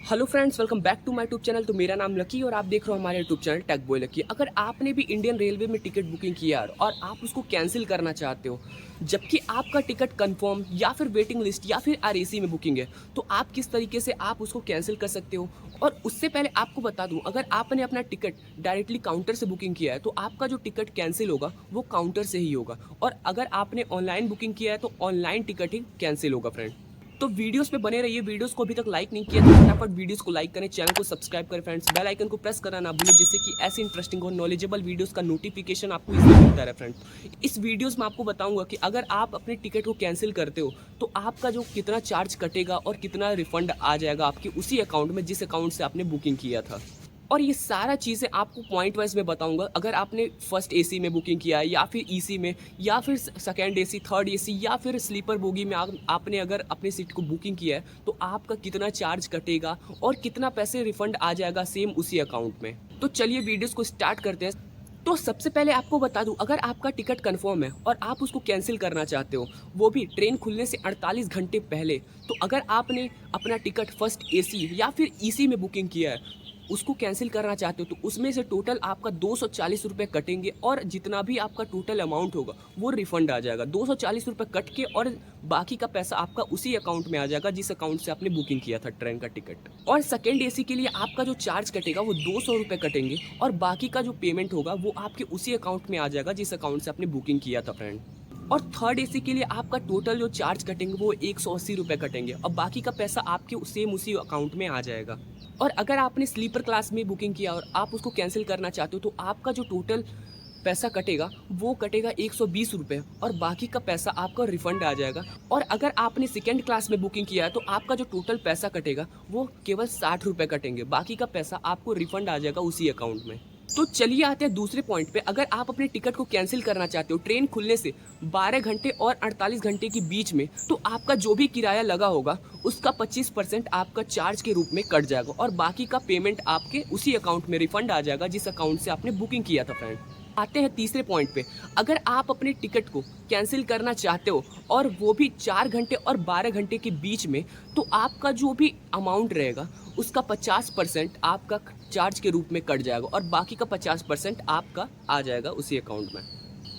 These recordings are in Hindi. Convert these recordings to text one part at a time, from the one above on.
Hello friends, welcome back to my YouTube channel. तो मेरा नाम लकी और आप देख रहे हो हमारे YouTube channel Tech Boy Lucky. अगर आपने भी इंडियन रेलवे में टिकट बुकिंग किया है और आप उसको कैंसिल करना चाहते हो, जबकि आपका टिकट कंफर्म या फिर वेटिंग लिस्ट या फिर आरएसी में बुकिंग है, तो आप किस तरीके से आप उसको कैंसिल कर सकते हो। और उससे पहले आपको बता दूं, अगर आपने अपना टिकट डायरेक्टली काउंटर से बुकिंग किया है तो आपका जो टिकट कैंसिल होगा वो काउंटर से ही होगा, और अगर आपने ऑनलाइन बुकिंग किया है तो ऑनलाइन टिकट ही कैंसिल होगा फ्रेंड। तो वीडियोस पे बने रहिए। वीडियोस को अभी तक लाइक नहीं किया तो फटाफट वीडियोस को लाइक करें, चैनल को सब्सक्राइब करें फ्रेंड्स, बेल आइकन को प्रेस करना ना भूलें, जिससे कि ऐसे इंटरेस्टिंग और नॉलेजेबल वीडियोस का नोटिफिकेशन आपको इसमें मिलता रहे फ्रेंड्स। इस वीडियोस में आपको बताऊंगा कि अगर आप अपने टिकट को कैंसिल करते हो तो आपका जो कितना चार्ज कटेगा और कितना रिफंड आ जाएगा आपके उसी अकाउंट में जिस अकाउंट से आपने बुकिंग किया था। और ये सारा चीज़ें आपको पॉइंट वाइज में बताऊंगा। अगर आपने फर्स्ट एसी में बुकिंग किया है या फिर ईसी में या फिर सेकेंड एसी, थर्ड एसी या फिर स्लीपर बोगी में आपने अगर अपनी सीट को बुकिंग किया है तो आपका कितना चार्ज कटेगा और कितना पैसे रिफंड आ जाएगा सेम उसी अकाउंट में। तो चलिए वीडियोस को स्टार्ट करते हैं। तो सबसे पहले आपको बता दूं, अगर आपका टिकट कंफर्म है और आप उसको कैंसिल करना चाहते हो, वो भी ट्रेन खुलने से 48 घंटे पहले, तो अगर आपने अपना टिकट फर्स्ट एसी या फिर ईसी में बुकिंग किया है, उसको कैंसिल करना चाहते हो तो उसमें से टोटल आपका 240 रुपये कटेंगे और जितना भी आपका टोटल अमाउंट होगा वो रिफंड आ जाएगा। 240 रुपये कट के और बाकी का पैसा आपका उसी अकाउंट में आ जाएगा जिस अकाउंट से आपने बुकिंग किया था ट्रेन का टिकट। और सेकेंड एसी के लिए आपका जो चार्ज कटेगा वो 200 रुपये कटेंगे और बाकी का जो पेमेंट होगा वो आपके उसी अकाउंट में आ जाएगा जिस अकाउंट से आपने बुकिंग किया था फ्रेंड। और थर्ड एसी के लिए आपका टोटल जो चार्ज कटेंगे वो 180 रुपये कटेंगे और बाकी का पैसा आपके सेम उसी अकाउंट में आ जाएगा। और अगर आपने स्लीपर क्लास में बुकिंग किया और आप उसको कैंसिल करना चाहते हो तो आपका जो टोटल पैसा कटेगा वो कटेगा 120 रुपये और बाकी का पैसा आपका रिफंड आ जाएगा। और अगर आपने सेकेंड क्लास में बुकिंग किया है तो आपका जो टोटल पैसा कटेगा वो केवल 60 रुपये कटेंगे, बाकी का पैसा आपको रिफंड आ जाएगा उसी अकाउंट में। तो चलिए आते हैं दूसरे पॉइंट पे। अगर आप अपने टिकट को कैंसिल करना चाहते हो ट्रेन खुलने से 12 घंटे और 48 घंटे के बीच में, तो आपका जो भी किराया लगा होगा उसका 25% आपका चार्ज के रूप में कट जाएगा और बाकी का पेमेंट आपके उसी अकाउंट में रिफंड आ जाएगा जिस अकाउंट से आपने बुकिंग किया था फ्रेंड। आते हैं तीसरे पॉइंट पे। अगर आप अपने टिकट को कैंसिल करना चाहते हो और वो भी 4 घंटे और 12 घंटे के बीच में, तो आपका जो भी अमाउंट रहेगा उसका 50% आपका चार्ज के रूप में कट जाएगा और बाकी का 50% आपका आ जाएगा उसी अकाउंट में।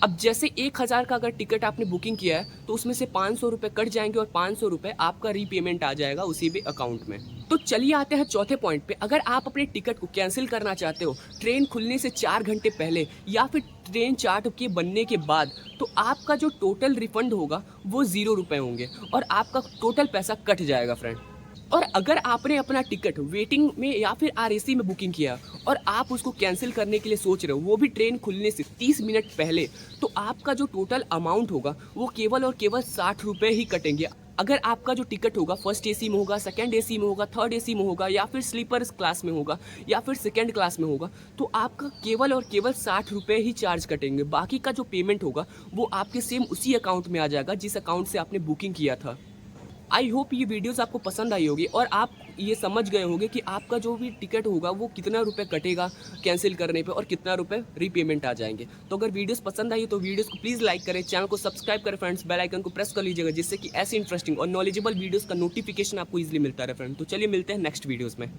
अब जैसे 1000 का अगर टिकट आपने बुकिंग किया है तो उसमें से 500 रुपये कट जाएंगे और 500 रुपये आपका रीपेमेंट आ जाएगा उसी भी अकाउंट में। तो चलिए आते हैं चौथे पॉइंट पे। अगर आप अपने टिकट को कैंसिल करना चाहते हो ट्रेन खुलने से 4 घंटे पहले या फिर ट्रेन चार्ट के बनने के बाद, तो आपका जो टोटल रिफंड होगा वो 0 रुपये होंगे और आपका टोटल पैसा कट जाएगा फ्रेंड। और अगर आपने अपना टिकट वेटिंग में या फिर आरएसी में बुकिंग किया और आप उसको कैंसिल करने के लिए सोच रहे हो, वो भी ट्रेन खुलने से 30 मिनट पहले, तो आपका जो टोटल अमाउंट होगा वो केवल और केवल 60 रुपये ही कटेंगे। अगर आपका जो टिकट होगा फर्स्ट एसी में होगा, सेकंड एसी में होगा, थर्ड एसी में होगा या फिर स्लीपर क्लास में होगा या फिर सेकंड क्लास में होगा, तो आपका केवल और केवल 60 रुपये ही चार्ज कटेंगे। बाकी का जो पेमेंट होगा वो आपके सेम उसी अकाउंट में आ जाएगा जिस अकाउंट से आपने बुकिंग किया था। आई होप ये वीडियोस आपको पसंद आई होगी और आप ये समझ गए होंगे कि आपका जो भी टिकट होगा वो कितना रुपए कटेगा कैंसिल करने पे और कितना रुपए रीपेमेंट आ जाएंगे। तो अगर वीडियोस पसंद आई तो वीडियोस को प्लीज़ लाइक करें, चैनल को सब्सक्राइब करें फ्रेंड्स, बेल आइकन को प्रेस कर लीजिएगा, जिससे कि ऐसे इंटरेस्टिंग और नॉलेजेबल वीडियोस का नोटिफिकेशन आपको ईजिली मिलता रहे फ्रेंड। तो चलिए मिलते हैं नेक्स्ट वीडियोज़ में।